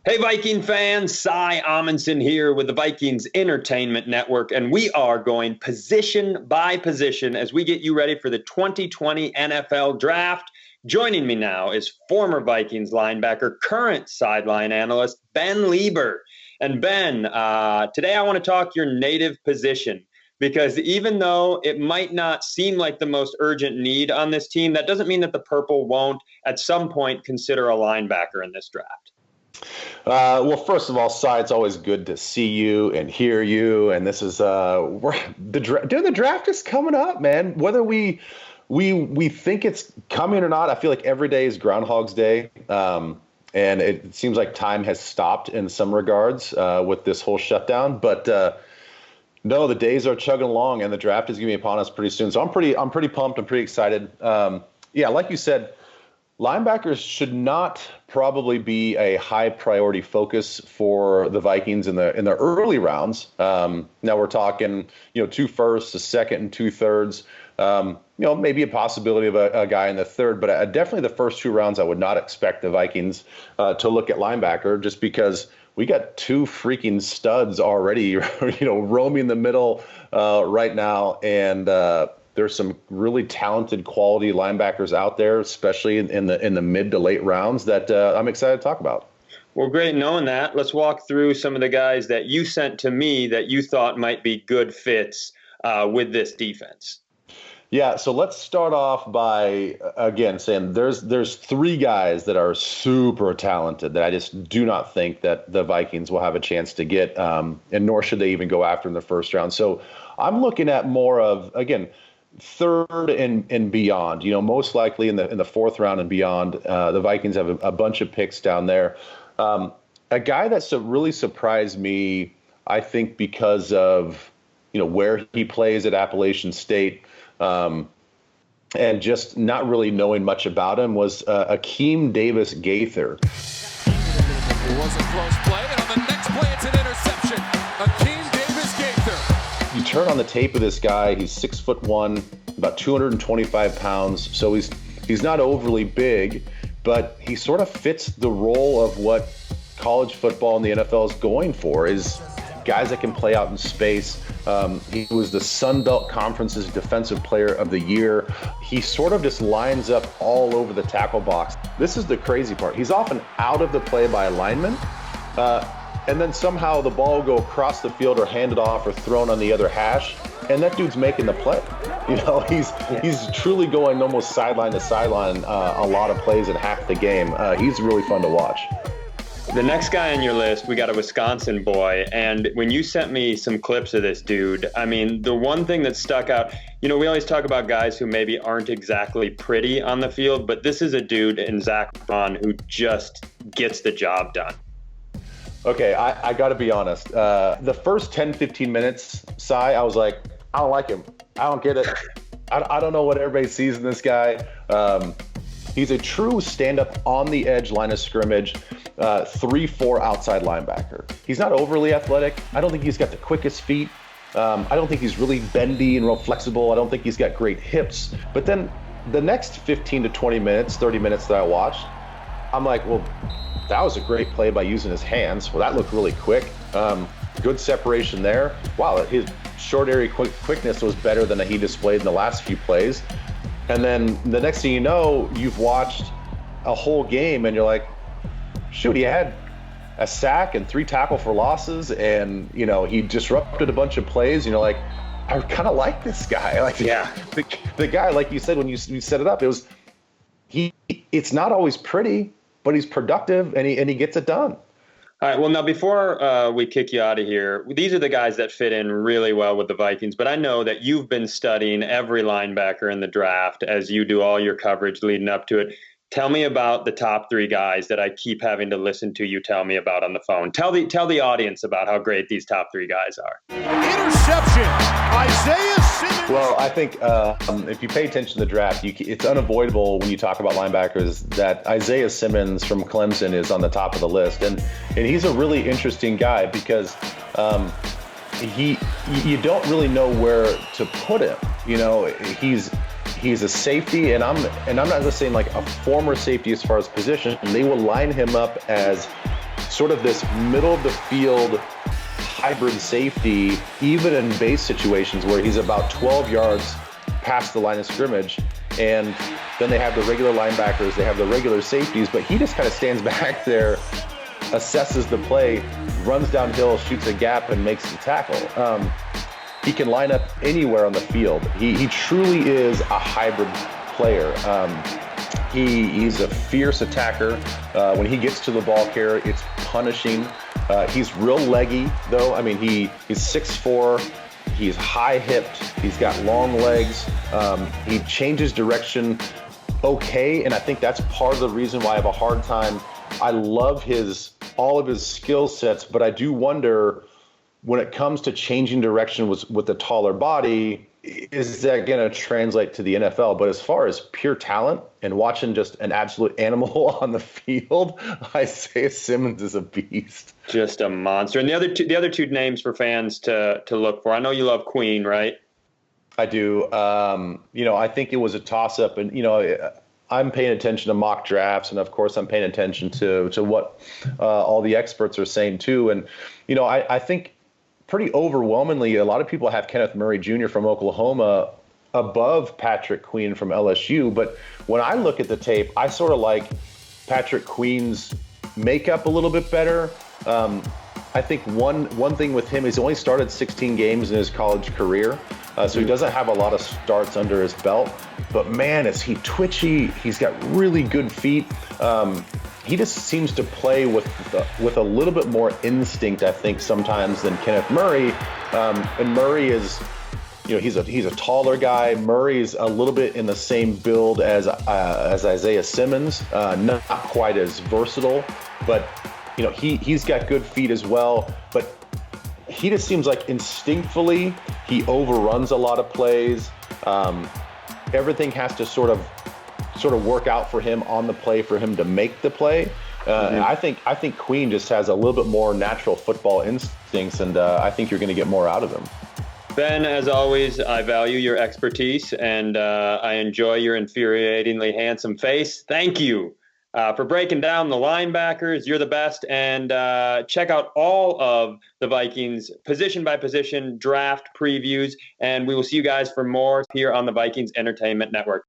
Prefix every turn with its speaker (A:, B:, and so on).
A: Hey, Viking fans, Cy Amundson here with the Vikings Entertainment Network, and we are going position by position as we get you ready for the 2020 NFL Draft. Joining me now is former Vikings linebacker, current sideline analyst, Ben Leber. And Ben, today I want to talk your native position, because even though it might not seem like the most urgent need on this team, that doesn't mean that the Purple won't at some point consider a linebacker in this draft.
B: Well, first of all, Cy, it's always good to see you and hear you. And this is the draft is coming up, man. Whether we think it's coming or not, I feel like every day is Groundhog's Day, and it seems like time has stopped in some regards with this whole shutdown. But no, the days are chugging along, and the draft is going to be upon us pretty soon. So I'm pretty pumped. I'm pretty excited. Yeah, like you said, linebackers should not probably be a high priority focus for the Vikings in the early rounds. Now we're talking, 2 firsts, a second, and 2/3. Maybe a possibility of a guy in the third, but definitely the first 2 rounds, I would not expect the Vikings to look at linebacker, just because we got 2 freaking studs already, roaming the middle right now, and there's some really talented quality linebackers out there, especially in the mid to late rounds, that I'm excited to talk about.
A: Well, great knowing that. Let's walk through some of the guys that you sent to me that you thought might be good fits with this defense.
B: Yeah, so let's start off by, again, saying there's 3 guys that are super talented that I just do not think that the Vikings will have a chance to get, and nor should they even go after in the first round. So I'm looking at more of, again, third and beyond. Most likely in the 4th round and beyond. The Vikings have a bunch of picks down there. A guy that really surprised me, I think, because of where he plays at Appalachian State, and just not really knowing much about him, was Akeem Davis Gaither.
C: It was a close play, and on the next play, it's an interception. Akeem Davis Gaither.
B: You turn on the tape of this guy, he's 6'1", about 225 pounds. So he's not overly big, but he sort of fits the role of what college football and the NFL is going for, is guys that can play out in space. He was the Sun Belt Conference's Defensive Player of the Year. He sort of just lines up all over the tackle box. This is the crazy part. He's often out of the play by a lineman, and then somehow the ball will go across the field or handed off or thrown on the other hash, and that dude's making the play. He's truly going almost sideline to sideline a lot of plays in half the game. He's really fun to watch.
A: The next guy on your list, we got a Wisconsin boy, and when you sent me some clips of this dude, I mean, the one thing that stuck out, we always talk about guys who maybe aren't exactly pretty on the field, but this is a dude in Zach Vaughn who just gets the job done.
B: Okay, I got to be honest. The first 10, 15 minutes, Cy, I was like, I don't like him. I don't get it. I don't know what everybody sees in this guy. He's a true stand-up on the edge line of scrimmage, 3-4 outside linebacker. He's not overly athletic. I don't think he's got the quickest feet. I don't think he's really bendy and real flexible. I don't think he's got great hips. But then the next 15 to 20 minutes, 30 minutes that I watched, I'm like, well, that was a great play by using his hands. Well, that looked really quick. Good separation there. Wow, his short area quickness was better than he displayed in the last few plays. And then the next thing you know, you've watched a whole game and you're like, shoot, he had a sack and 3 tackle for losses, and he disrupted a bunch of plays, and you're like, I kind of like this guy. Like,
A: yeah,
B: the guy, like you said when you set it up, it's not always pretty, but he's productive and he gets it done.
A: All right, well, now before we kick you out of here, these are the guys that fit in really well with the Vikings, but I know that you've been studying every linebacker in the draft as you do all your coverage leading up to it. Tell me about the top 3 guys that I keep having to listen to you tell me about on the phone. Tell the audience about how great these top 3 guys are.
C: Interception, Isaiah Simmons.
B: Well, I think if you pay attention to the draft, it's unavoidable when you talk about linebackers that Isaiah Simmons from Clemson is on the top of the list. And he's a really interesting guy because you don't really know where to put him. He's a safety, and I'm not just saying like a former safety as far as position. They will line him up as sort of this middle of the field hybrid safety, even in base situations where he's about 12 yards past the line of scrimmage. And then they have the regular linebackers, they have the regular safeties, but he just kind of stands back there, assesses the play, runs downhill, shoots a gap, and makes the tackle. He can line up anywhere on the field. He truly is a hybrid player. He's a fierce attacker. When he gets to the ball carrier, it's punishing. He's real leggy, though. I mean, he's 6'4". He's high-hipped. He's got long legs. He changes direction okay, and I think that's part of the reason why I have a hard time. I love all of his skill sets, but I do wonder when it comes to changing direction with a taller body, is that going to translate to the NFL? But as far as pure talent and watching just an absolute animal on the field, Isaiah Simmons is a beast.
A: Just a monster. And the other two names for fans to look for. I know you love Queen, right?
B: I do. I think it was a toss-up, and I'm paying attention to mock drafts, and of course I'm paying attention to what all the experts are saying too. And I think pretty overwhelmingly, a lot of people have Kenneth Murray Jr. from Oklahoma above Patrick Queen from LSU. But when I look at the tape, I sort of like Patrick Queen's makeup a little bit better. I think one thing with him is he only started 16 games in his college career. So he doesn't have a lot of starts under his belt. But man, is he twitchy. He's got really good feet. He just seems to play with a little bit more instinct, I think, sometimes than Kenneth Murray. And Murray is, he's a taller guy. Murray's a little bit in the same build as Isaiah Simmons, not quite as versatile, but he's got good feet as well. But he just seems like instinctively he overruns a lot of plays. Everything has to sort of work out for him on the play for him to make the play. And I think Queen just has a little bit more natural football instincts, and I think you're going to get more out of him.
A: Ben, as always, I value your expertise, and I enjoy your infuriatingly handsome face. Thank you for breaking down the linebackers. You're the best. And check out all of the Vikings position-by-position draft previews, and we will see you guys for more here on the Vikings Entertainment Network.